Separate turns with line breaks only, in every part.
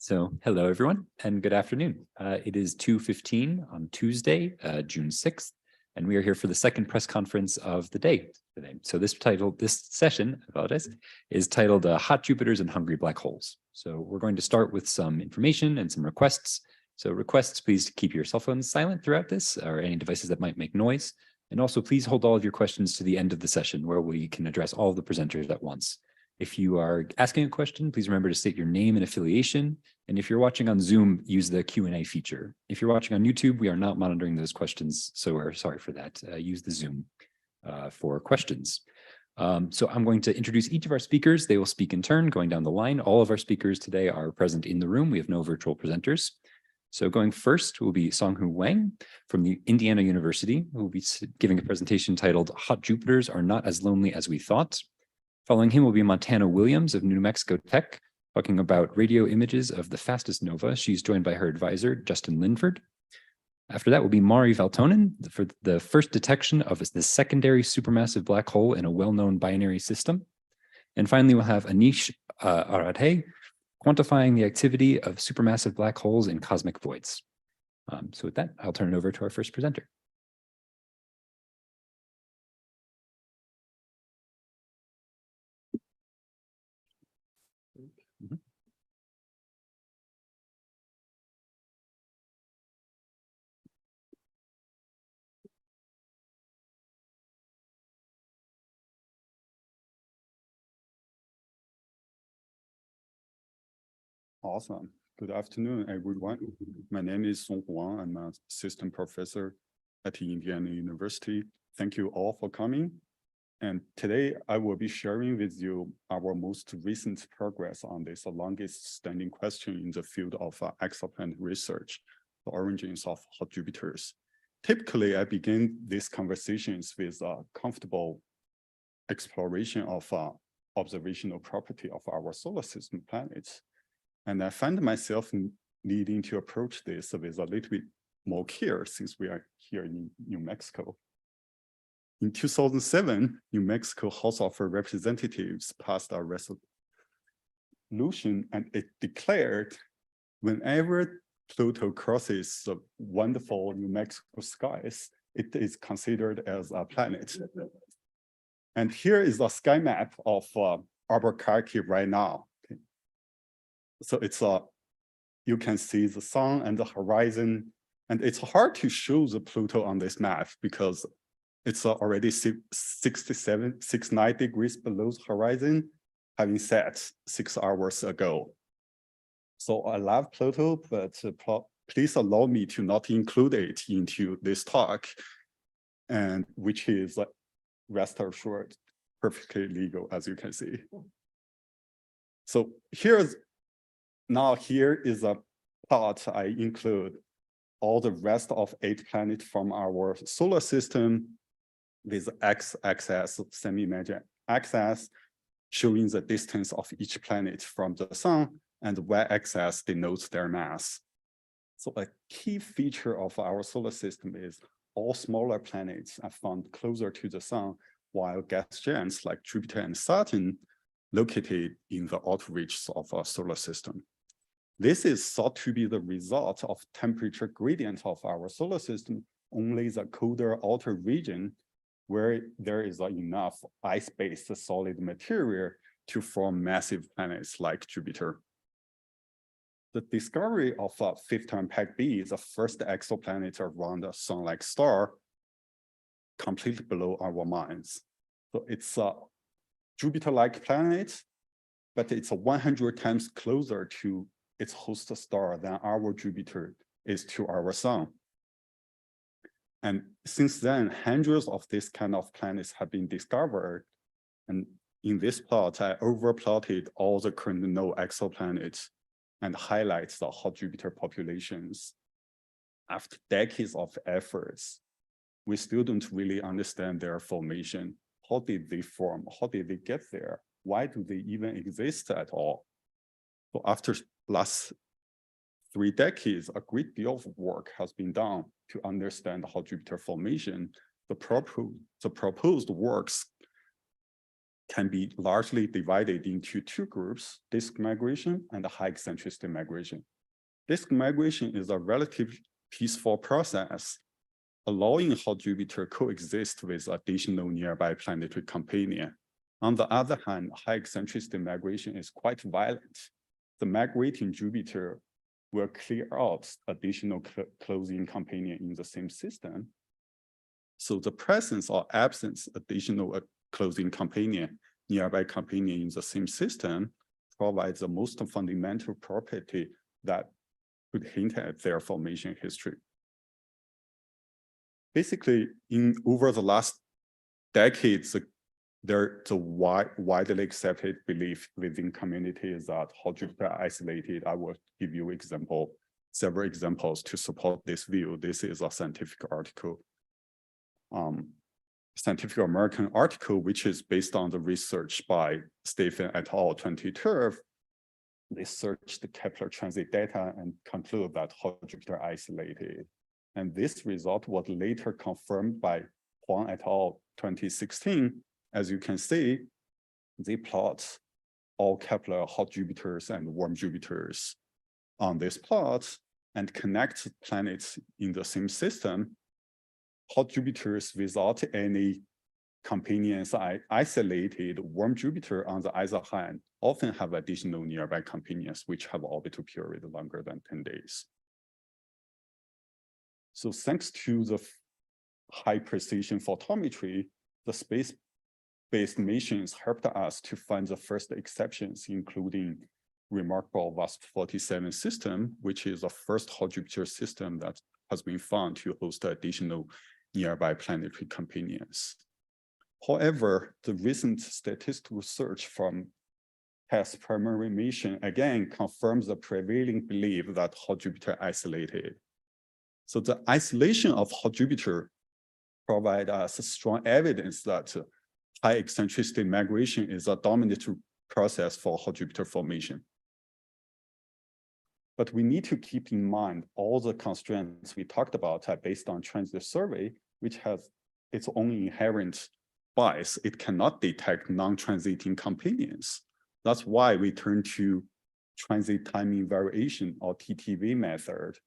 So hello, everyone, and good afternoon. It is 2:15 on Tuesday, June 6th, and we are here for the second press conference of the day today. So this session, I apologize, is titled Hot Jupiters and Hungry Black Holes. So we're going to start with some information and some requests. So requests, please keep your cell phones silent throughout this, or any devices that might make noise. And also please hold all of your questions to the end of the session where we can address all of the presenters at once. If you are asking a question, please remember to state your name and affiliation. And if you're watching on Zoom, use the Q&A feature. If you're watching on YouTube, we are not monitoring those questions, so we're sorry for that. Use the Zoom for questions. So I'm going to introduce each of our speakers. They will speak in turn, going down the line. All of our speakers today are present in the room. We have no virtual presenters. So going first will be Songhoo Wang from the Indiana University, who will be giving a presentation titled Hot Jupiters Are Not As Lonely As We Thought. Following him will be Montana Williams of New Mexico Tech, talking about radio images of the fastest nova. She's joined by her advisor, Justin Linford. After that will be Mari Valtonen for the first detection of the secondary supermassive black hole in a well-known binary system. And finally, we'll have Anish Aradhe, quantifying the activity of supermassive black holes in cosmic voids. So with that, I'll turn it over to our first presenter.
Awesome. Good afternoon, everyone. My name is Songhoo Wang. I'm an assistant professor at Indiana University. Thank you all for coming. And today I will be sharing with you our most recent progress on this longest standing question in the field of exoplanet research, the origins of hot Jupiters. Typically, I begin these conversations with a comfortable exploration of observational property of our solar system planets. And I find myself needing to approach this with a little bit more care since we are here in New Mexico. In 2007, New Mexico House of Representatives passed a resolution, and it declared whenever Pluto crosses the wonderful New Mexico skies, it is considered as a planet. And here is a sky map of Albuquerque right now. So it's you can see the sun and the horizon, and it's hard to show the Pluto on this map because it's already 69 degrees below the horizon, having set 6 hours ago. So I love Pluto, but please allow me to not include it into this talk, and which is, rest assured, perfectly legal, as you can see. So here is a plot I include all the rest of 8 planets from our solar system with x-axis, semi-major axis, showing the distance of each planet from the sun, and the y-axis denotes their mass. So a key feature of our solar system is all smaller planets are found closer to the sun, while gas giants like Jupiter and Saturn located in the outer reaches of our solar system. This is thought to be the result of temperature gradient of our solar system. Only the colder outer region where there is enough ice-based solid material to form massive planets like Jupiter. The discovery of 15 Peg B, the first exoplanet around a sun-like star, completely below our minds. So it's a Jupiter-like planet, but it's 100 times closer to its host star than our Jupiter is to our sun. And since then, hundreds of this kind of planets have been discovered. And in this plot, I overplotted all the current known exoplanets and highlights the hot Jupiter populations. After decades of efforts, we still don't really understand their formation. How did they form? How did they get there? Why do they even exist at all? So after last 3 decades, a great deal of work has been done to understand hot Jupiter formation. The proposed works can be largely divided into two groups, disk migration and high eccentricity migration. Disk migration is a relatively peaceful process, allowing hot Jupiter coexist with additional nearby planetary companion. On the other hand, high eccentricity migration is quite violent. The migrating Jupiter will clear out additional closing companion in the same system. So the presence or absence additional closing companion, nearby companion in the same system provides the most fundamental property that could hint at their formation history. Basically, over the last decades, there's a widely accepted belief within community is that hot Jupiter isolated. I will give you several examples to support this view. This is a scientific article, Scientific American article, which is based on the research by Stephen et al. 2012. They searched the Kepler transit data and conclude that hot Jupiter isolated. And this result was later confirmed by Huang et al. 2016. As you can see, they plot all Kepler hot Jupiters and warm Jupiters on this plot and connect planets in the same system. Hot Jupiters without any companions are isolated. Warm Jupiter, on the other hand, often have additional nearby companions which have orbital period longer than 10 days. So thanks to the high precision photometry, the space-based missions helped us to find the first exceptions, including remarkable WASP-47 system, which is the first hot Jupiter system that has been found to host additional nearby planetary companions. However, the recent statistical search from TESS primary mission again confirms the prevailing belief that hot Jupiter isolated. So the isolation of hot Jupiter provides us strong evidence that high eccentricity migration is a dominant process for hot Jupiter formation. But we need to keep in mind all the constraints we talked about are based on transit survey, which has its own inherent bias. It cannot detect non-transiting companions. That's why we turn to transit timing variation or TTV method,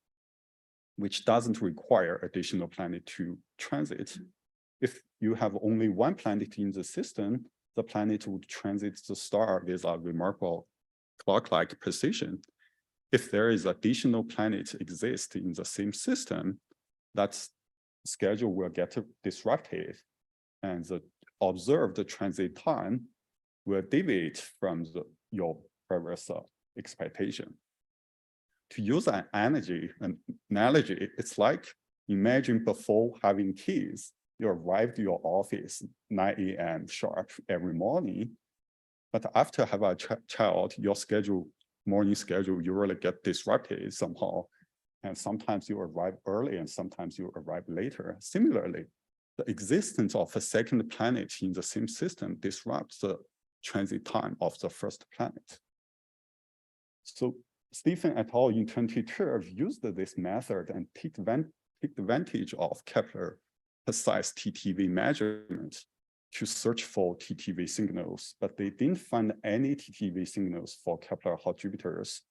which doesn't require additional planet to transit. If you have only one planet in the system, the planet would transit the star with a remarkable clock-like precision. If there is additional planet exist in the same system, that schedule will get disrupted, and the observed transit time will deviate from your previous expectation. To use an analogy, it's like imagine before having kids, you arrive to your office 9 a.m. sharp every morning, but after have a child, your morning schedule usually get disrupted somehow. And sometimes you arrive early and sometimes you arrive later. Similarly, the existence of a second planet in the same system disrupts the transit time of the first planet. So Stephen et al. In 2012 used this method and took advantage of Kepler precise TTV measurement to search for TTV signals, but they didn't find any TTV signals for Kepler hot Jupiters.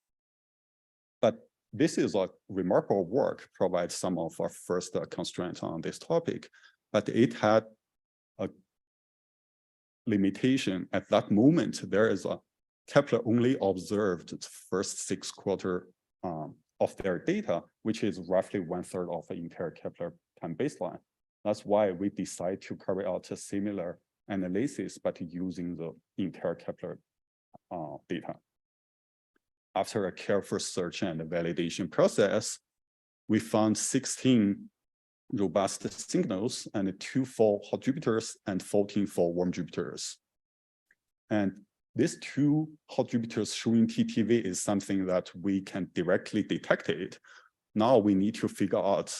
But this is a remarkable work, provides some of our first constraints on this topic, but it had a limitation. At that moment, there is a Kepler only observed the first 6 quarters of their data, which is roughly 1/3 of the entire Kepler time baseline. That's why we decide to carry out a similar analysis, but using the entire Kepler data. After a careful search and validation process, we found 16 robust signals and 2 for hot Jupiters and 14 for warm Jupiters. And these 2 hot Jupiters showing TTV is something that we can directly detect it. Now we need to figure out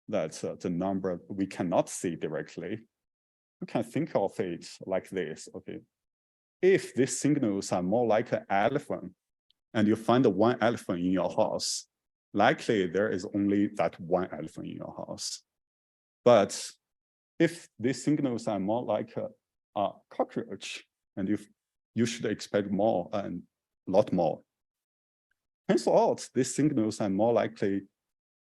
that the number we cannot see directly. You can think of it like this, okay? If these signals are more like an elephant, and you find one elephant in your house, likely there is only that one elephant in your house. But if these signals are more like a cockroach, and you should expect more and a lot more. Turns out these signals are more likely,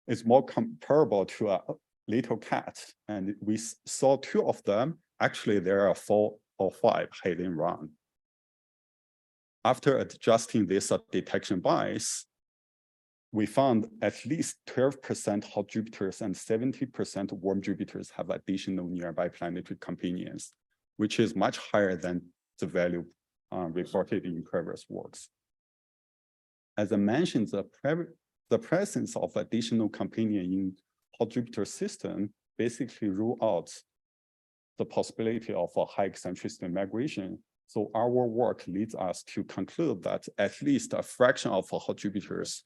it's more comparable to a little cat, and we saw 2 of them. Actually, there are 4 or 5 hidden around. After adjusting this detection bias, we found at least 12% hot Jupiters and 70% warm Jupiters have additional nearby planetary companions, which is much higher than the value reported in previous works. As I mentioned, the presence of additional companion in hot Jupiter system basically rule out the possibility of a high eccentricity migration. So our work leads us to conclude that at least a fraction of hot Jupiters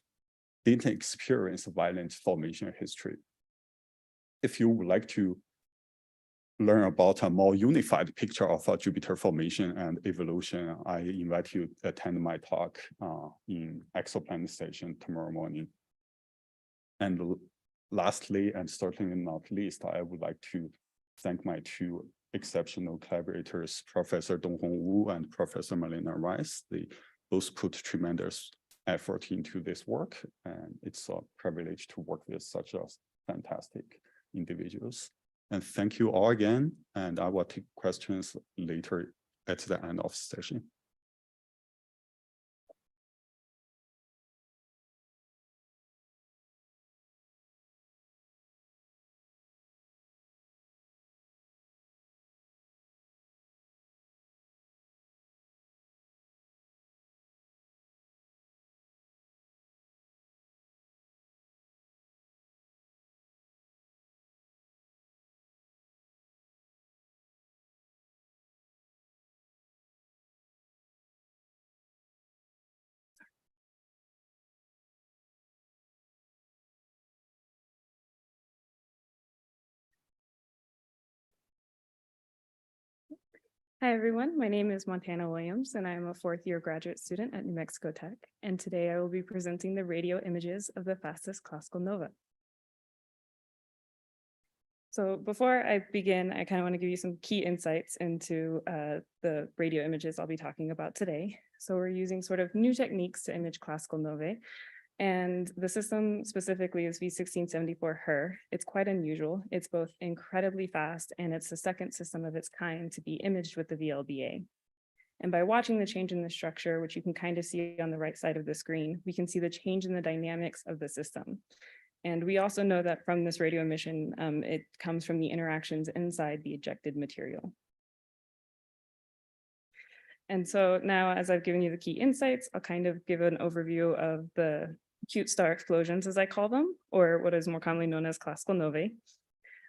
didn't experience violent formation history. If you would like to learn about a more unified picture of Jupiter formation and evolution, I invite you to attend my talk in Exoplanet Station tomorrow morning. And lastly, and certainly not least, I would like to thank my 2 exceptional collaborators, Professor Donghong Wu and Professor Marlena Rice. They both put tremendous effort into this work, and it's a privilege to work with such a fantastic individuals. And thank you all again, and I will take questions later at the end of the session.
Hi, everyone. My name is Montana Williams, and I'm a 4th-year graduate student at New Mexico Tech. And today I will be presenting the radio images of the fastest classical nova. So before I begin, I kind of want to give you some key insights into the radio images I'll be talking about today. So we're using sort of new techniques to image classical novae. And the system specifically is V1674 HER. It's quite unusual. It's both incredibly fast, and it's the second system of its kind to be imaged with the VLBA. And by watching the change in the structure, which you can kind of see on the right side of the screen, we can see the change in the dynamics of the system. And we also know that from this radio emission, it comes from the interactions inside the ejected material. And so now, as I've given you the key insights, I'll kind of give an overview of the acute star explosions, as I call them, or what is more commonly known as classical novae.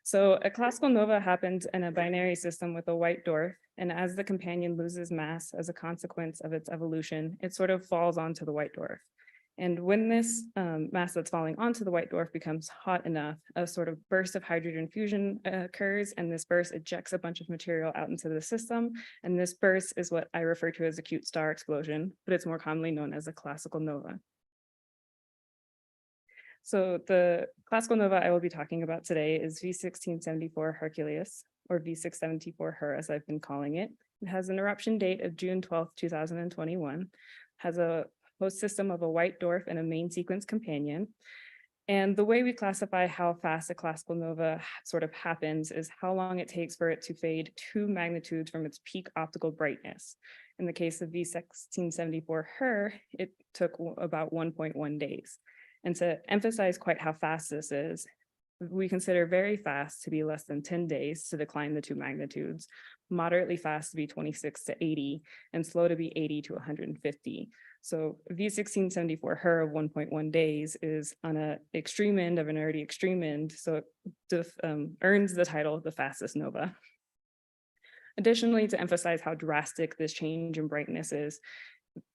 So a classical nova happens in a binary system with a white dwarf, and as the companion loses mass as a consequence of its evolution, it sort of falls onto the white dwarf. And when this mass that's falling onto the white dwarf becomes hot enough, a sort of burst of hydrogen fusion occurs, and this burst ejects a bunch of material out into the system. And this burst is what I refer to as acute star explosion, but it's more commonly known as a classical nova. So the classical nova I will be talking about today is V1674 Herculeus, or V674 HER, as I've been calling it. It has an eruption date of June 12th, 2021, has a host system of a white dwarf and a main sequence companion. And the way we classify how fast a classical nova sort of happens is how long it takes for it to fade 2 magnitudes from its peak optical brightness. In the case of V1674 HER, it took about 1.1 days. And to emphasize quite how fast this is, we consider very fast to be less than 10 days to decline the 2 magnitudes, moderately fast to be 26 to 80, and slow to be 80 to 150. So V1674 HER of 1.1 days is on an extreme end of an already extreme end, so it earns the title the fastest nova. Additionally, to emphasize how drastic this change in brightness is,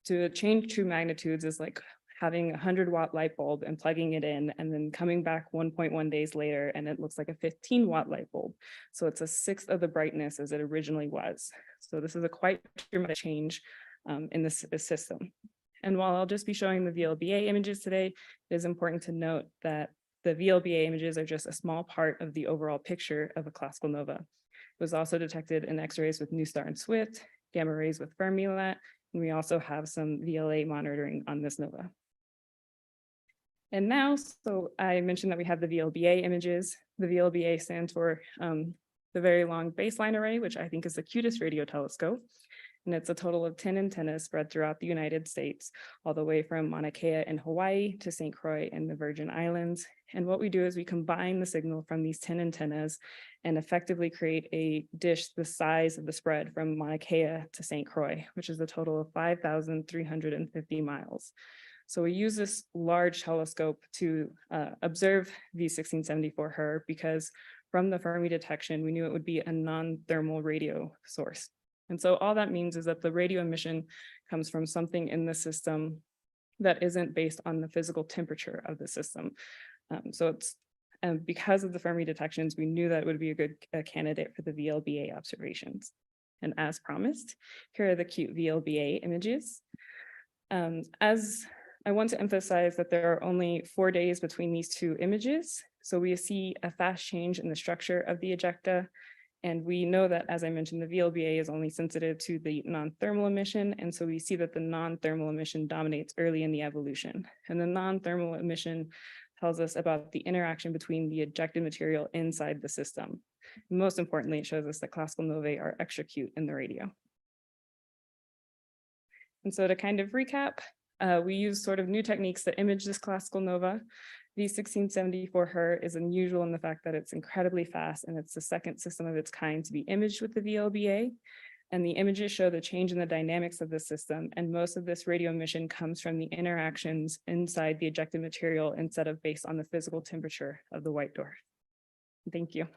to change 2 magnitudes is like having a 100-watt light bulb and plugging it in and then coming back 1.1 days later and it looks like a 15-watt light bulb. So it's a 1/6 of the brightness as it originally was. So this is a quite dramatic change in this system. And while I'll just be showing the VLBA images today, it is important to note that the VLBA images are just a small part of the overall picture of a classical nova. It was also detected in X-rays with NuSTAR and SWIFT, gamma rays with Fermi-LAT, and we also have some VLA monitoring on this nova. And now, so I mentioned that we have the VLBA images. The VLBA stands for the Very Long Baseline Array, which I think is the cutest radio telescope. And it's a total of 10 antennas spread throughout the United States, all the way from Mauna Kea in Hawaii to St. Croix in the Virgin Islands. And what we do is we combine the signal from these 10 antennas and effectively create a dish the size of the spread from Mauna Kea to St. Croix, which is a total of 5,350 miles. So we use this large telescope to observe V1674 HER because from the Fermi detection, we knew it would be a non-thermal radio source. And so all that means is that the radio emission comes from something in the system that isn't based on the physical temperature of the system. Because of the Fermi detections, we knew that it would be a good candidate for the VLBA observations. And as promised, here are the cute VLBA images. As I want to emphasize that there are only 4 days between these two images. So we see a fast change in the structure of the ejecta. And we know that, as I mentioned, the VLBA is only sensitive to the non-thermal emission. And so we see that the non-thermal emission dominates early in the evolution. And the non-thermal emission tells us about the interaction between the ejected material inside the system. And most importantly, it shows us that classical novae are extra cute in the radio. And so to kind of recap, we use sort of new techniques that image this classical nova. V1674 HER is unusual in the fact that it's incredibly fast, and it's the second system of its kind to be imaged with the VLBA. And the images show the change in the dynamics of the system, and most of this radio emission comes from the interactions inside the ejected material instead of based on the physical temperature of the white dwarf. Thank you.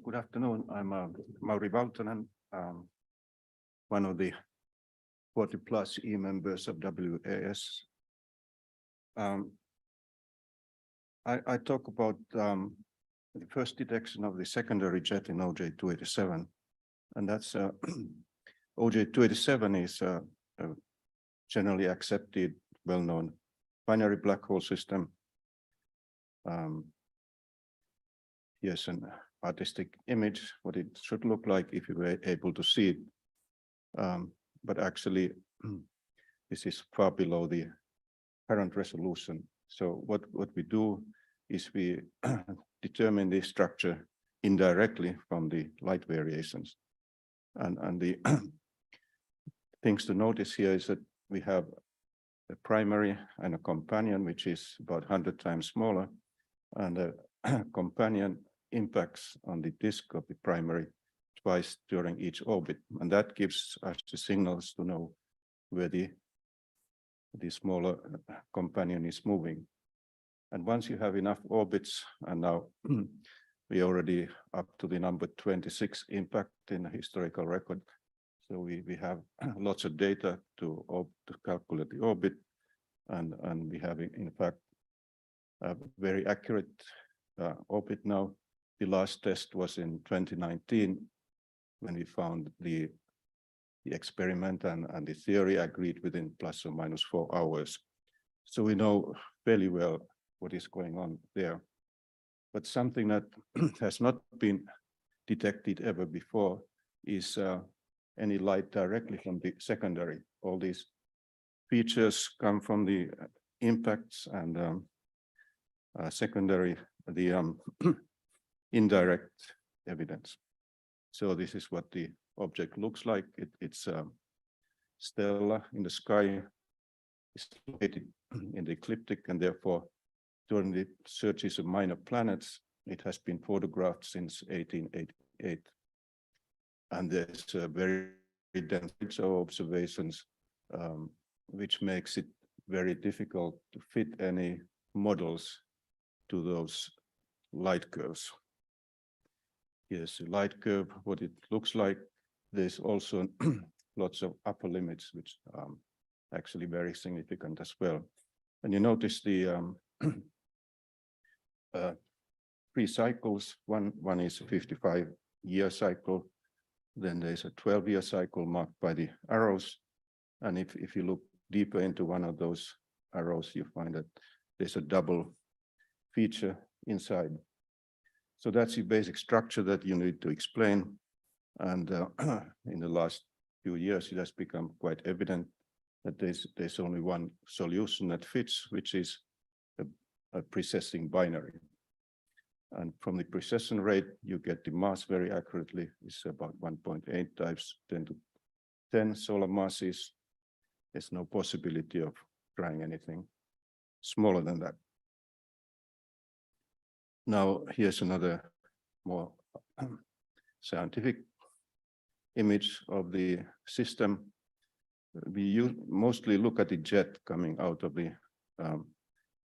Good afternoon. I'm Mauri Valtonen, one of the 40+ E members of AAS. I talk about the first detection of the secondary jet in OJ287, and that's OJ287 is a generally accepted, well-known binary black hole system. Here's an artistic image, what it should look like if you were able to see it. But actually, this is far below the current resolution. So what we do is we determine the structure indirectly from the light variations. And the things to notice here is that we have a primary and a companion, which is about 100 times smaller, and a companion impacts on the disk of the primary twice during each orbit. And that gives us the signals to know where the smaller companion is moving. And once you have enough orbits, and now we already up to the number 26 impact in the historical record. So we have lots of data to calculate the orbit, and we have in fact a very accurate orbit now. The last test was in 2019 when we found the experiment and the theory agreed within ±4 hours. So we know fairly well what is going on there. But something that has not been detected ever before is any light directly from the secondary. All these features come from the impacts and secondary, the indirect evidence. So this is what the object looks like. It's a stellar in the sky. It's located in the ecliptic, and therefore during the searches of minor planets, it has been photographed since 1888. And there's a very dense observations, which makes it very difficult to fit any models to those light curves. Here's a light curve, what it looks like. There's also lots of upper limits, which actually very significant as well. And you notice the 3 cycles. One is a 55-year cycle. Then there's a 12-year cycle marked by the arrows. And if you look deeper into one of those arrows, you find that there's a double feature inside. So that's the basic structure that you need to explain. And in the last few years, it has become quite evident that there's only one solution that fits, which is a precessing binary. And from the precession rate, you get the mass very accurately. It's about 1.8 times 10 to 10 solar masses. There's no possibility of trying anything smaller than that. Now, here's another more scientific image of the system. We mostly look at the jet coming out of the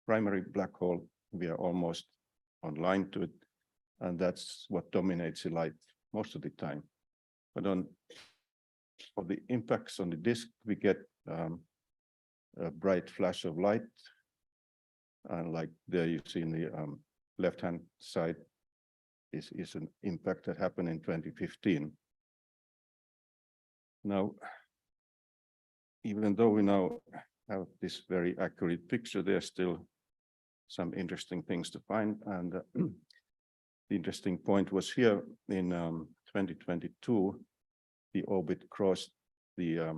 primary black hole. We are almost online to it, and that's what dominates the light most of the time. But for the impacts on the disk, we get a bright flash of light, and like there you see in the left-hand side is an impact that happened in 2015. Now, even though we now have this very accurate picture, there's still some interesting things to find. And the interesting point was here in 2022, the orbit crossed the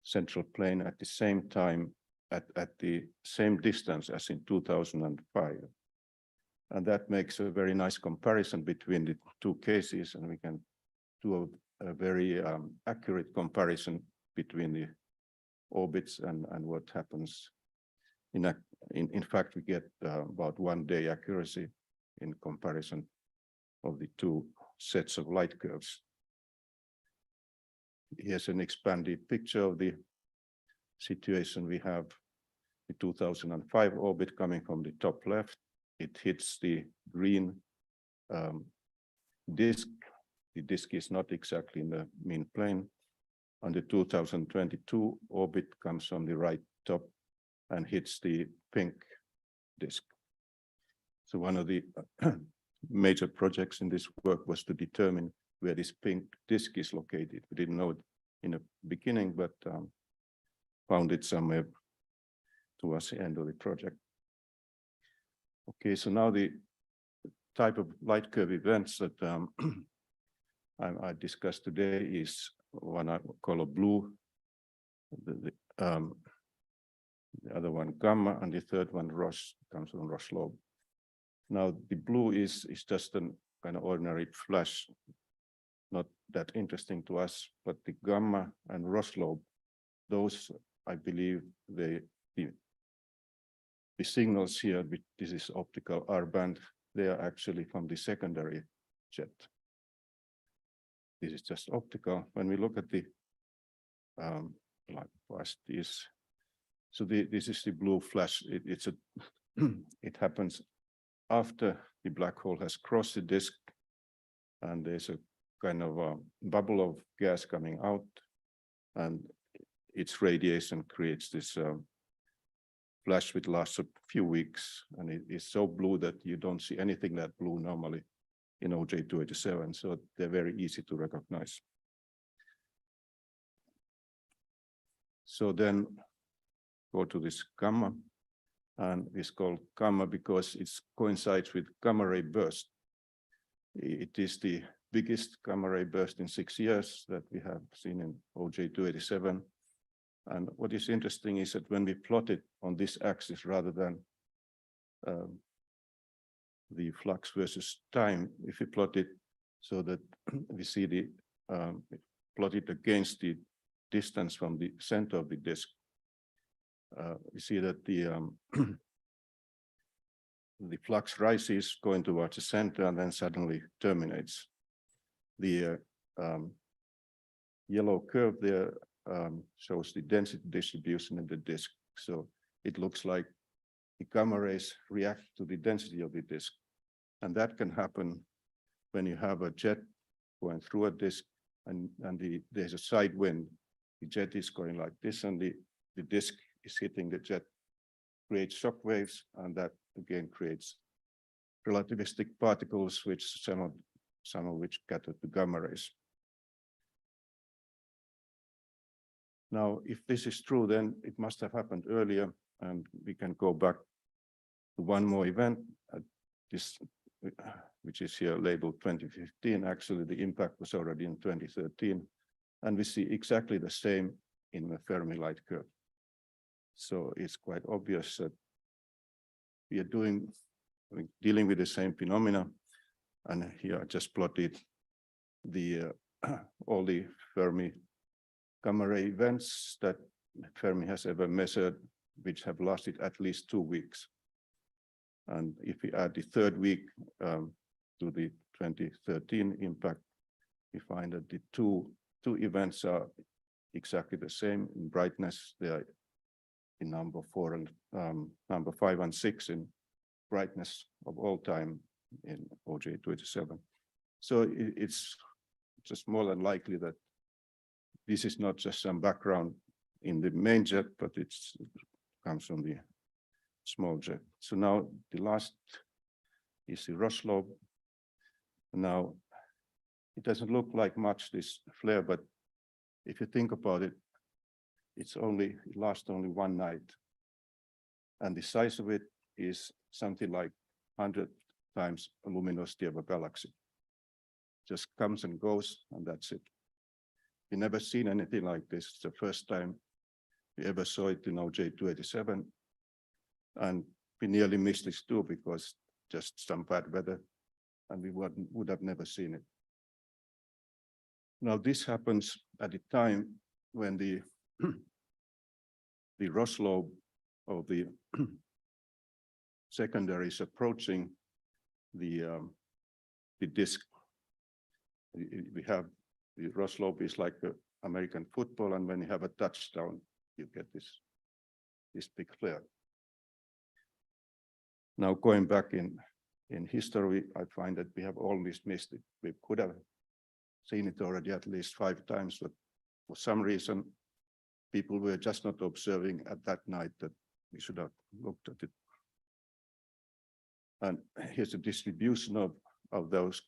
central plane at the same time, at the same distance as in 2005. And that makes a very nice comparison between the two cases, and we can do a very accurate comparison between the orbits and what happens. In fact, we get about 1 day accuracy in comparison of the two sets of light curves. Here's an expanded picture of the situation. We have the 2005 orbit coming from the top left. It hits the green disk. The disk is not exactly in the mean plane. And the 2022 orbit comes from the right top and hits the pink disk. So one of the major projects in this work was to determine where this pink disk is located. We didn't know it in the beginning, but found it somewhere towards the end of the project. Okay, so now the type of light curve events that I discussed today is one I call a blue, the other one gamma, and the third one Roche, comes from Roche lobe. Now the blue is just an kind of ordinary flash, not that interesting to us, but the gamma and Roche lobe, those I believe the signals here, this is optical R band, they are actually from the secondary jet. This is just optical. When we look at the like past this, so this is the blue flash. It happens after the black hole has crossed the disk, and there's a kind of a bubble of gas coming out, and its radiation creates this flash which lasts a few weeks, and it is so blue that you don't see anything that blue normally in OJ287, so they're very easy to recognize. So then go to this gamma, and it's called gamma because it coincides with gamma ray burst. It is the biggest gamma ray burst in 6 years that we have seen in OJ287. And what is interesting is that when we plot it on this axis rather than the flux versus time, if we plot it so that we see the plot it against the distance from the center of the disk, we see that the flux rises going towards the center and then suddenly terminates. The yellow curve there shows the density distribution in the disk. So it looks like the gamma rays react to the density of the disk. And that can happen when you have a jet going through a disk and there's a side wind. The jet is going like this and the disk is hitting the jet, creates shock waves, and that again creates relativistic particles, which some of which gather to gamma rays. Now, if this is true, then it must have happened earlier, and we can go back to one more event, which is here labeled 2015. Actually, the impact was already in 2013, and we see exactly the same in the Fermi light curve. So it's quite obvious that we are dealing with the same phenomena, and here I just plotted the all the Fermi gamma ray events that Fermi has ever measured, which have lasted at least 2 weeks. And if we add the third week to the 2013 impact, we find that the two events are exactly the same in brightness. They are in number 4 and number 5 and 6 in brightness of all time in OJ27. So it's just more than likely that this is not just some background in the main jet, but it comes from the small jet. So now the last is the Roslob. Now, it doesn't look like much, this flare, but if you think about it, it lasts only one night. And the size of it is something like 100 times the luminosity of a galaxy. Just comes and goes, and that's it. We never seen anything like this. It's the first time we ever saw it in OJ287. And we nearly missed this too, because just some bad weather, and we would have never seen it. Now, this happens at a time when the Roslob of the secondary is approaching the disk. We have the Roslob is like American football, and when you have a touchdown, you get this big flare. Now, going back in history, I find that we have always missed it. We could have seen it already at least 5 times, but for some reason, people were just not observing at that night that we should have looked at it. And here's a distribution of those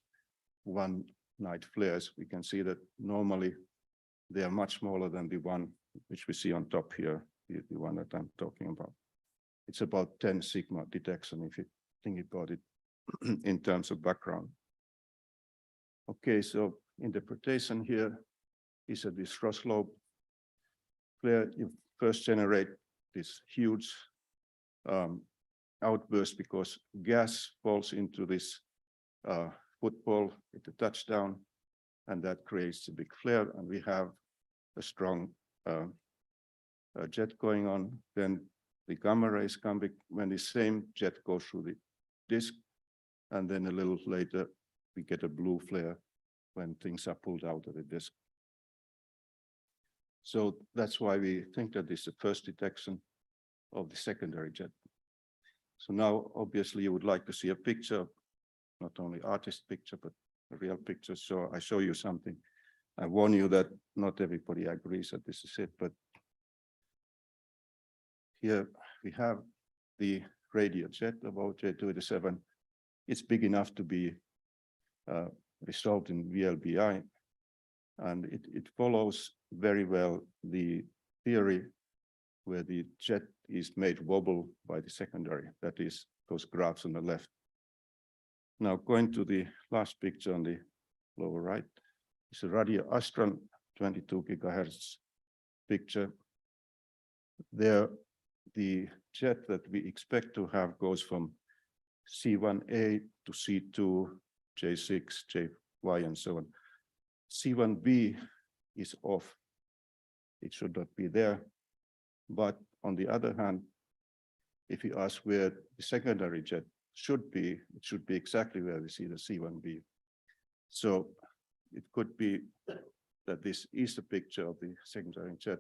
one-night flares. We can see that normally they are much smaller than the one which we see on top here, the one that I'm talking about. It's about 10 sigma detection if you think about it in terms of background. Okay, so interpretation here is that this Roslob flare, you first generate this huge outburst because gas falls into this football at the touchdown, and that creates a big flare, and we have a strong jet going on. Then the gamma rays come when the same jet goes through the disk, and then a little later we get a blue flare when things are pulled out of the disk. So that's why we think that this is the first detection of the secondary jet. So now, obviously, you would like to see a picture, not only artist picture, but a real picture. So I show you something. I warn you that not everybody agrees that this is it, but here we have the radio jet of OJ287. It's big enough to be resolved in VLBI, and it follows very well the theory where the jet is made wobble by the secondary. That is those graphs on the left. Now going to the last picture on the lower right, it's a radio Astron 22 gigahertz picture. There, the jet that we expect to have goes from C1A to C2, J6, JY, and so on. C1B is off. It should not be there. But on the other hand, if you ask where the secondary jet should be, it should be exactly where we see the C1B. So it could be that this is a picture of the secondary jet.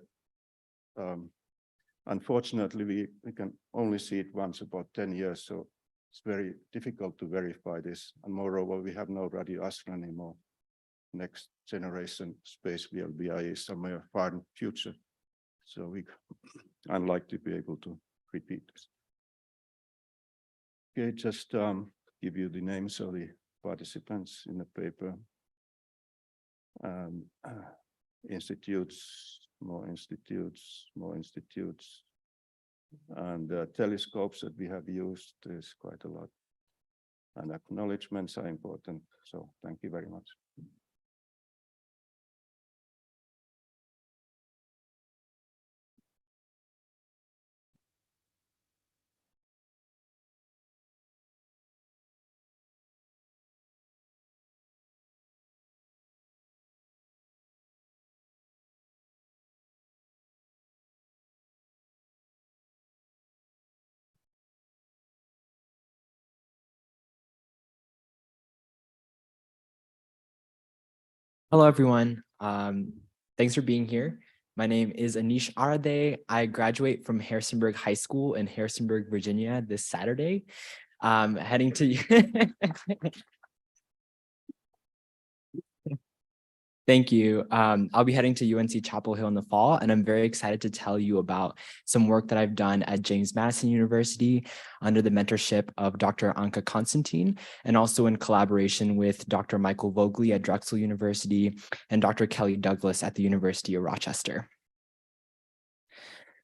Unfortunately, we can only see it once about 10 years. So it's very difficult to verify this. And moreover, we have no radio astronomy anymore. Next generation space VLBI is somewhere far in the future. So I'd like to be able to repeat this. Okay, just give you the names of the participants in the paper. Institutes, more institutes, more institutes. And telescopes that we have used is quite a lot. And acknowledgements are important. So thank you very much.
Hello, everyone. Thanks for being here. My name is Anish Arade. I graduate from Harrisonburg High School in Harrisonburg, Virginia this Saturday. Heading to Thank you. I'll be heading to UNC Chapel Hill in the fall, and I'm very excited to tell you about some work that I've done at James Madison University under the mentorship of Dr. Anka Constantine, and also in collaboration with Dr. Michael Vogli at Drexel University and Dr. Kelly Douglas at the University of Rochester.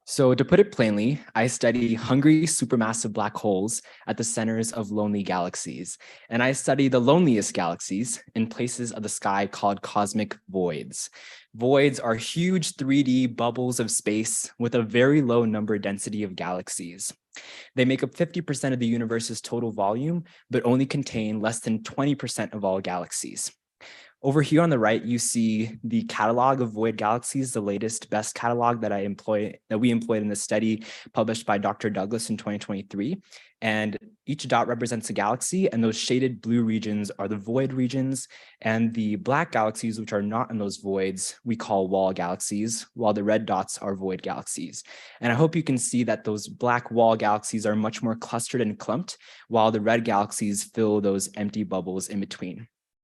So to put it plainly, I study hungry supermassive black holes at the centers of lonely galaxies. And I study the loneliest galaxies in places of the sky called cosmic voids. Voids are huge 3D bubbles of space with a very low number density of galaxies. They make up 50% of the universe's total volume, but only contain less than 20% of all galaxies. Over here on the right, you see the catalog of void galaxies, the latest best catalog that we employed in the study published by Dr. Douglas in 2023. And each dot represents a galaxy, and those shaded blue regions are the void regions, and the black galaxies, which are not in those voids, we call wall galaxies, while the red dots are void galaxies. And I hope you can see that those black wall galaxies are much more clustered and clumped, while the red galaxies fill those empty bubbles in between.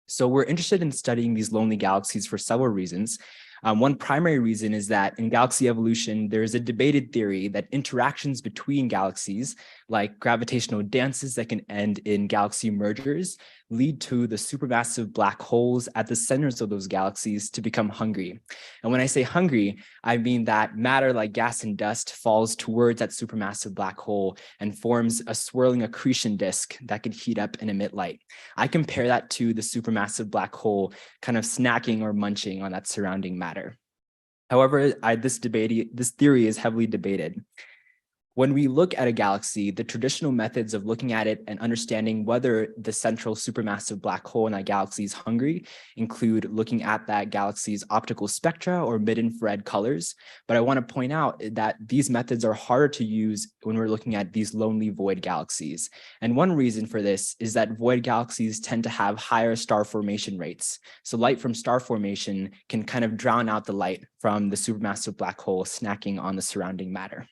So we're interested in studying these lonely galaxies for several reasons. One primary reason is that in galaxy evolution, there is a debated theory that interactions between galaxies, like gravitational dances that can end in galaxy mergers, lead to the supermassive black holes at the centers of those galaxies to become hungry. And when I say hungry, I mean that matter like gas and dust falls towards that supermassive black hole and forms a swirling accretion disk that could heat up and emit light. I compare that to the supermassive black hole kind of snacking or munching on that surrounding matter. However, this theory is heavily debated. When we look at a galaxy, the traditional methods of looking at it and understanding whether the central supermassive black hole in that galaxy is hungry include looking at that galaxy's optical spectra or mid-infrared colors. But I want to point out that these methods are harder to use when we're looking at these lonely void galaxies. And one reason for this is that void galaxies tend to have higher star formation rates. So light from star formation can kind of drown out the light from the supermassive black hole snacking on the surrounding matter.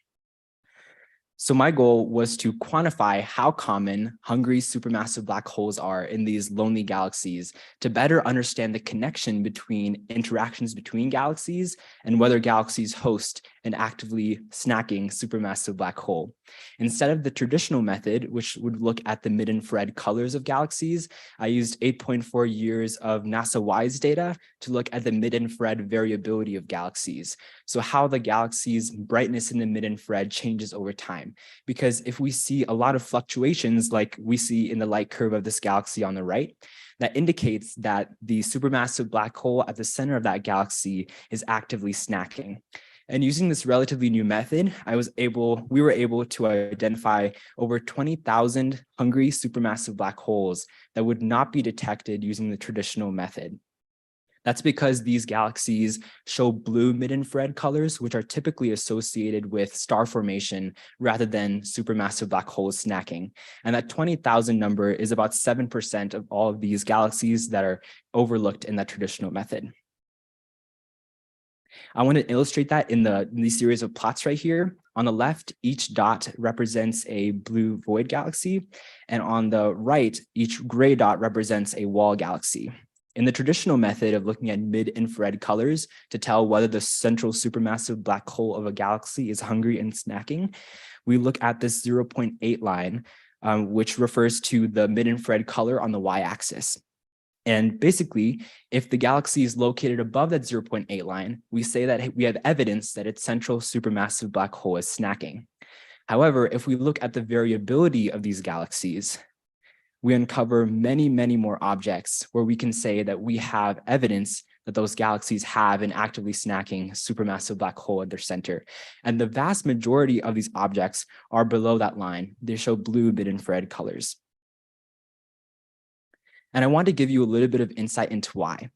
So my goal was to quantify how common hungry supermassive black holes are in these lonely galaxies to better understand the connection between interactions between galaxies and whether galaxies host an actively snacking supermassive black hole. Instead of the traditional method, which would look at the mid-infrared colors of galaxies, I used 8.4 years of NASA WISE data to look at the mid-infrared variability of galaxies. So how the galaxy's brightness in the mid-infrared changes over time. Because if we see a lot of fluctuations like we see in the light curve of this galaxy on the right, that indicates that the supermassive black hole at the center of that galaxy is actively snacking. And using this relatively new method, we were able to identify over 20,000 hungry supermassive black holes that would not be detected using the traditional method. That's because these galaxies show blue mid-infrared colors, which are typically associated with star formation rather than supermassive black holes snacking. And that 20,000 number is about 7% of all of these galaxies that are overlooked in that traditional method. I want to illustrate that in these series of plots right here. On the left, each dot represents a blue void galaxy, and on the right, each gray dot represents a wall galaxy. In the traditional method of looking at mid-infrared colors to tell whether the central supermassive black hole of a galaxy is hungry and snacking, we look at this 0.8 line, which refers to the mid-infrared color on the y-axis. And basically, if the galaxy is located above that 0.8 line, we say that we have evidence that its central supermassive black hole is snacking. However, if we look at the variability of these galaxies, we uncover many, many more objects where we can say that we have evidence that those galaxies have an actively snacking supermassive black hole at their center. And the vast majority of these objects are below that line. They show blue mid-infrared colors. And I want to give you a little bit of insight into why.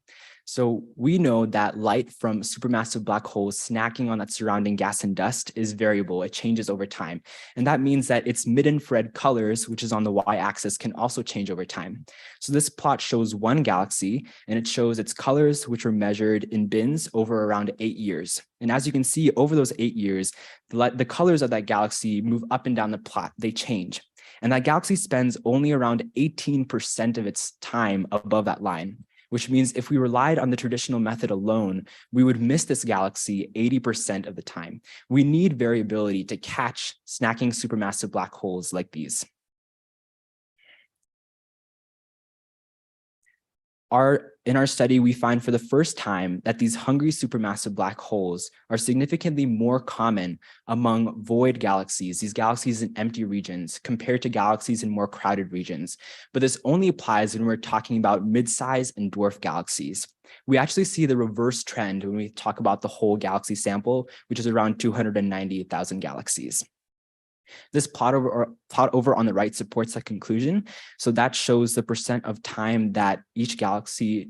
So we know that light from supermassive black holes snacking on that surrounding gas and dust is variable. It changes over time. And that means that its mid-infrared colors, which is on the y-axis, can also change over time. So this plot shows one galaxy, and it shows its colors, which were measured in bins over around 8 years. And as you can see, over those 8 years, the colors of that galaxy move up and down the plot. They change. And that galaxy spends only around 18% of its time above that line, which means if we relied on the traditional method alone, we would miss this galaxy 80% of the time. We need variability to catch snacking supermassive black holes like these. In our study, we find for the first time that these hungry supermassive black holes are significantly more common among void galaxies, these galaxies in empty regions, compared to galaxies in more crowded regions. But this only applies when we're talking about mid-size and dwarf galaxies. We actually see the reverse trend when we talk about the whole galaxy sample, which is around 290,000 galaxies. This plot over on the right supports that conclusion. So that shows the percent of time that each galaxy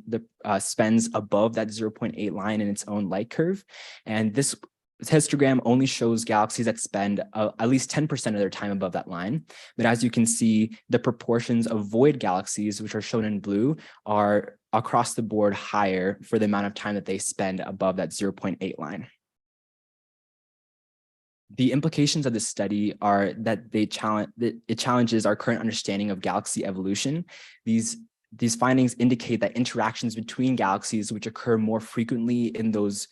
spends above that 0.8 line in its own light curve. And this histogram only shows galaxies that spend at least 10% of their time above that line. But as you can see, the proportions of void galaxies, which are shown in blue, are across the board higher for the amount of time that they spend above that 0.8 line. The implications of this study are that it challenges our current understanding of galaxy evolution. These findings indicate that interactions between galaxies, which occur more frequently in those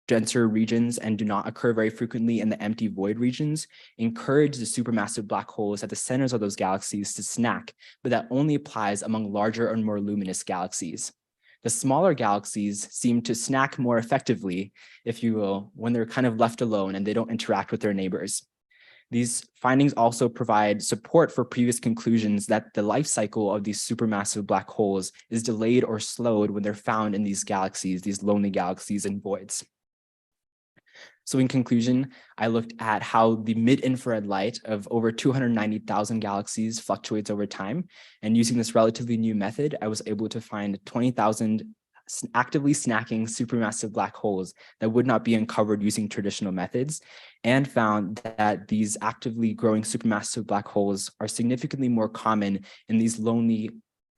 denser regions and do not occur very frequently in the empty void regions, encourage the supermassive black holes at the centers of those galaxies to snack, but that only applies among larger and more luminous galaxies. The smaller galaxies seem to snack more effectively, if you will, when they're kind of left alone and they don't interact with their neighbors. These findings also provide support for previous conclusions that the life cycle of these supermassive black holes is delayed or slowed when they're found in these galaxies, these lonely galaxies and voids. So in conclusion, I looked at how the mid-infrared light of over 290,000 galaxies fluctuates over time. And using this relatively new method, I was able to find 20,000 actively snacking supermassive black holes that would not be uncovered using traditional methods, and found that these actively growing supermassive black holes are significantly more common in these lonely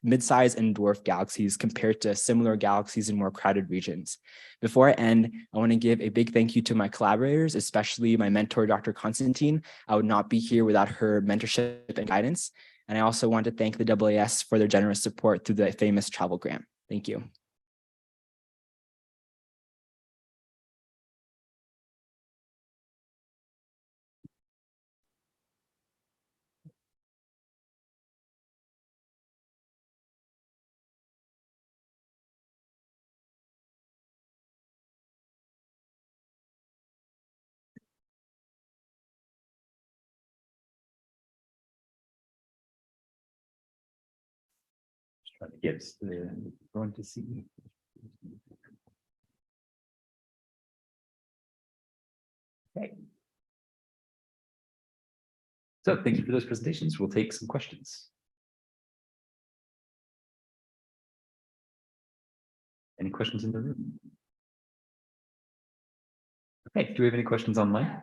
mid-size and dwarf galaxies compared to similar galaxies in more crowded regions. Before I end, I want to give a big thank you to my collaborators, especially my mentor, Dr. Constantine. I would not be here without her mentorship and guidance. And I also want to thank the AAS for their generous support through the famous travel grant. Thank you.
Trying to get everyone to see. Okay. So thank you for those presentations. We'll take some questions. Any questions in the room? Okay, do we have any questions online?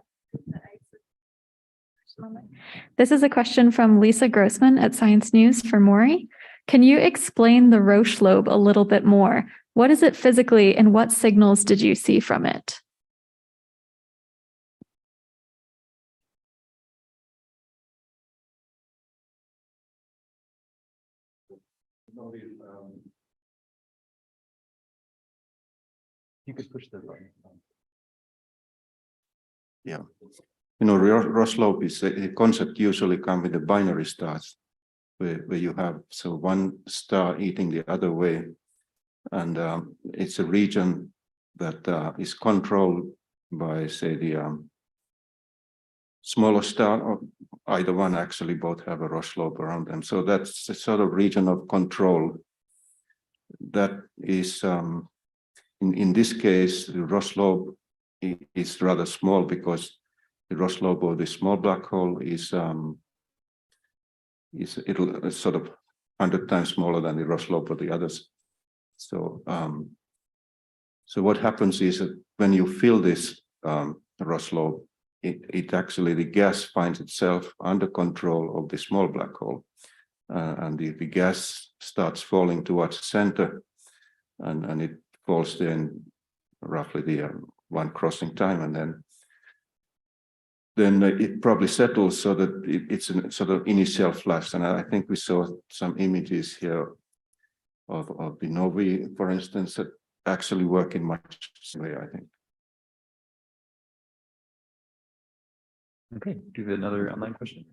This is a question from Lisa Grossman at Science News for Maury. Can you explain the Roche lobe a little bit more? What is it physically and what signals did you see from it?
You could push the button.
Yeah. You know, Roslope is a concept usually come with the binary stars, where you have one star eating the other way. And it's a region that is controlled by, say, the smaller star, or either one, actually both have a Roslope around them. So that's a sort of region of control that is, in this case, the Roslope is rather small, because the Roslope of the small black hole is sort of 100 times smaller than the Roslope of the others. So so what happens is that when you fill this Roslope, it actually, the gas finds itself under control of the small black hole, and the gas starts falling towards the center, and it falls there in roughly the one crossing time, and then it probably settles so that it's a sort of initial flash. And I think we saw some images here of the novae, for instance, that actually work in much the same way, I think.
Okay, do we have another online question?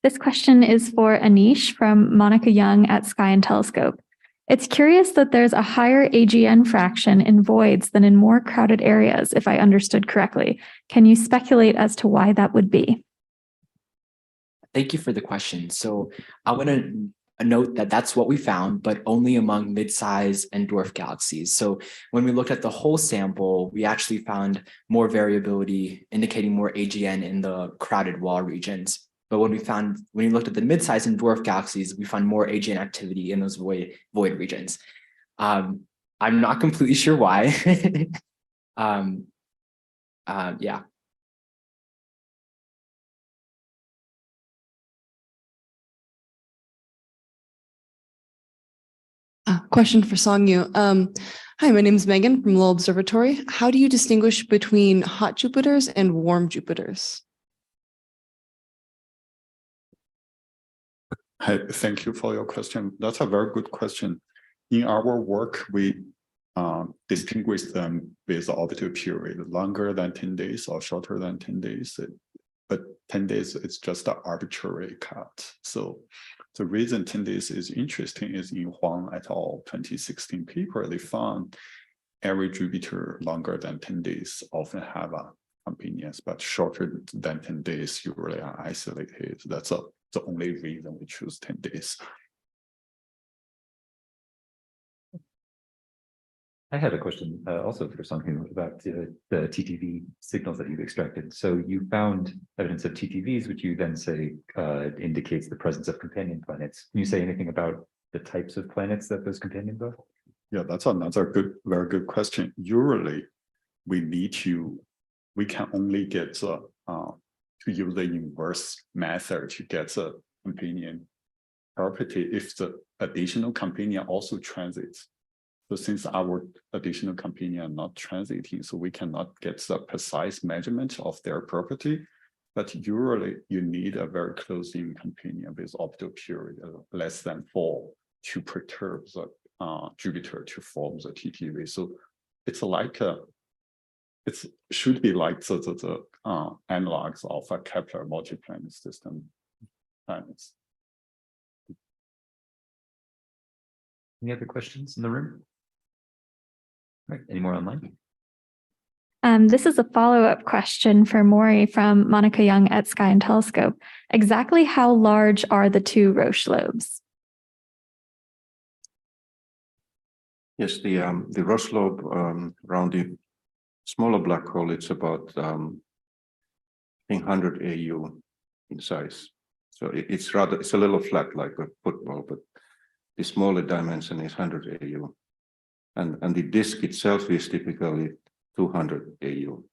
This question is for Anish from Monica Young at Sky and Telescope. It's curious that there's a higher AGN fraction in voids than in more crowded areas, if I understood correctly. Can you speculate as to why that would be?
Thank you for the question. So I want to note that that's what we found, but only among mid-size and dwarf galaxies. So when we looked at the whole sample, we actually found more variability, indicating more AGN in the crowded wall regions. But when we looked at the mid-size and dwarf galaxies, we found more AGN activity in those void regions. I'm not completely sure why. Yeah.
Question for Songyu. Hi, my name is Megan from Low Observatory. How do you distinguish between hot Jupiters and warm Jupiters?
Hi, thank you for your question. That's a very good question. In our work, we distinguish them with orbital period, longer than 10 days or shorter than 10 days. But 10 days, it's just an arbitrary cut. So the reason 10 days is interesting is in Huang et al. 2016 paper, they found every Jupiter longer than 10 days often have a companions, but shorter than 10 days usually are isolated. That's the only reason we choose 10 days.
I had a question also for Songyu about the TTV signals that you've extracted. So you found evidence of TTVs, which you then say indicates the presence of companion planets. Can you say anything about the types of planets that those companions are?
Yeah, that's another very good question. Usually, we can only get to use the inverse method to get the companion property if the additional companion also transits. So since our additional companion are not transiting, so we cannot get the precise measurement of their property. But usually you need a very close-in companion with orbital period less than 4 to perturb the Jupiter to form the TTV. So it's like it should be like the analogs of a Kepler multi-planet system planets.
Any other questions in the room? All right, any more online?
This is a follow-up question for Maury from Monica Young at Sky and Telescope. Exactly how large are the two Roche lobes?
Yes, the Roche lobe around the smaller black hole, it's about I think 100 AU in size. So it's a little flat like a football, but the smaller dimension is 100 AU. And the disk itself is typically 200 AU.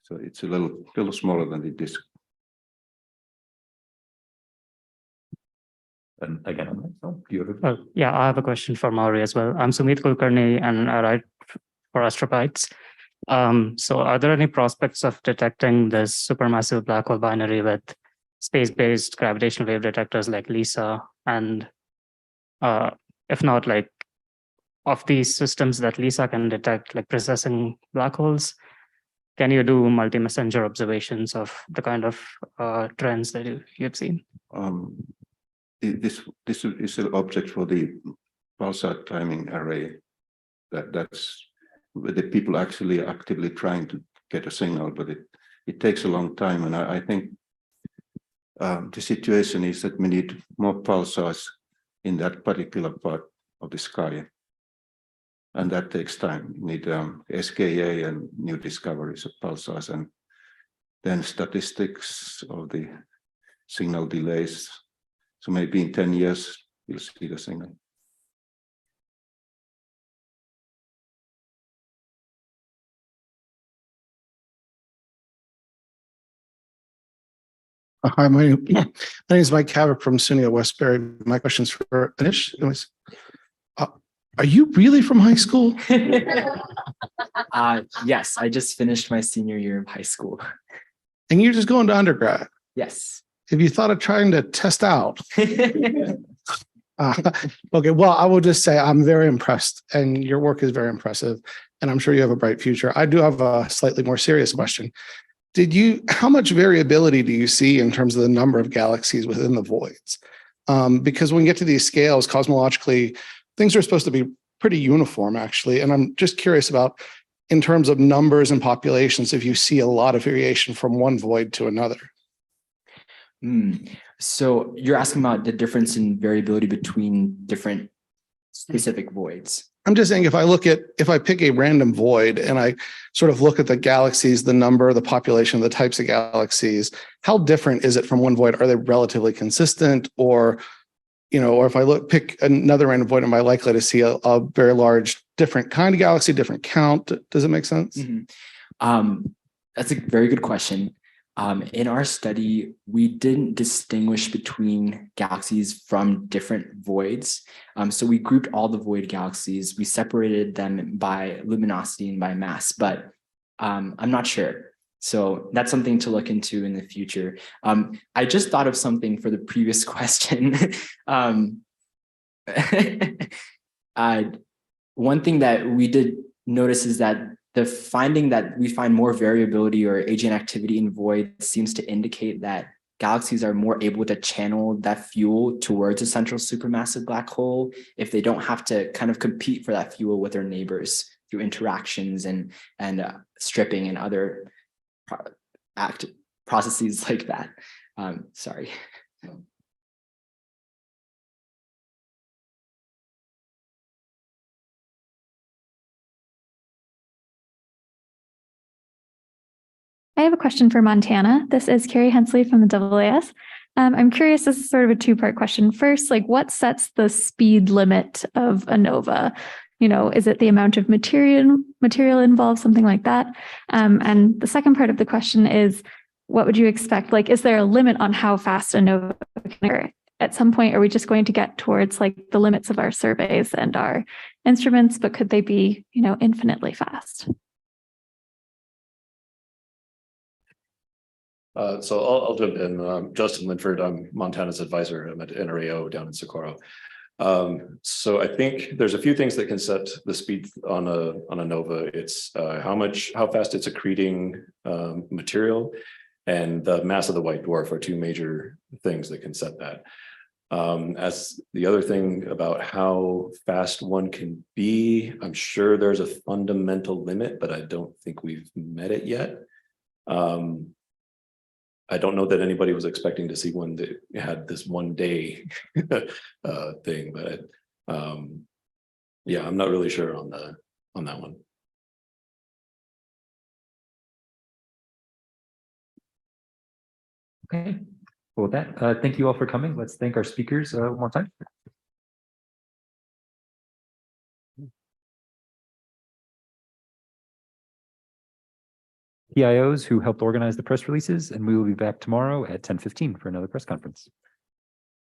So it's a little smaller than the disk.
And again, do you have a
Yeah, I have a question for Maury as well. I'm Sumit Kulkarni and I write for Astrobytes. So are there any prospects of detecting this supermassive black hole binary with space-based gravitational wave detectors like LISA, and if not, like of these systems that LISA can detect, like precessing black holes, can you do multi-messenger observations of the kind of trends that you've seen?
This is an object for the pulsar timing array. That's where the people actually actively trying to get a signal, but it takes a long time. And I think the situation is that we need more pulsars in that particular part of the sky. And that takes time. You need SKA and new discoveries of pulsars, and then statistics of the signal delays. So maybe in 10 years, you'll see the signal.
Hi, my name is Mike Cabot from SUNY at Westbury. My question's for Anish. Are you really from high school?
Yes, I just finished my senior year of high school.
And you're just going to undergrad?
Yes.
Have you thought of trying to test out? Okay, well, I will just say I'm very impressed, and your work is very impressive, and I'm sure you have a bright future. I do have a slightly more serious question. How much variability do you see in terms of the number of galaxies within the voids? Because when we get to these scales, cosmologically, things are supposed to be pretty uniform, actually. And I'm just curious about, in terms of numbers and populations, if you see a lot of variation from one void to another.
So you're asking about the difference in variability between different specific voids.
I'm just saying, if I pick a random void and I sort of look at the galaxies, the number, the population, the types of galaxies, how different is it from one void? Are they relatively consistent, or if I pick another random void, am I likely to see a very large, different kind of galaxy, different count? Does it make sense?
That's a very good question. In our study, we didn't distinguish between galaxies from different voids. So we grouped all the void galaxies. We separated them by luminosity and by mass, but I'm not sure. So that's something to look into in the future. I just thought of something for the previous question. One thing that we did notice is that the finding that we find more variability or AGN activity in voids seems to indicate that galaxies are more able to channel that fuel towards a central supermassive black hole if they don't have to kind of compete for that fuel with their neighbors through interactions and stripping and other processes like that. Sorry.
I have a question for Montana. This is Carrie Hensley from the AAS. I'm curious, this is sort of a two-part question. First, what sets the speed limit of a nova? Is it the amount of material involved, something like that? And the second part of the question is, what would you expect? Is there a limit on how fast a nova can occur? At some point, are we just going to get towards the limits of our surveys and our instruments, but could they be, infinitely fast?
So I'll jump in. Justin Linford, I'm Montana's advisor. I'm at NRAO down in Socorro. So I think there's a few things that can set the speed on a nova. It's how fast it's accreting material, and the mass of the white dwarf are two major things that can set that. As the other thing about how fast one can be, I'm sure there's a fundamental limit, but I don't think we've met it yet. I don't know that anybody was expecting to see one that had this 1 day thing, but yeah, I'm not really sure on that one.
Okay. Well, with that, thank you all for coming. Let's thank our speakers one more time. PIOs who helped organize the press releases, and we will be back tomorrow at 10:15 for another press conference.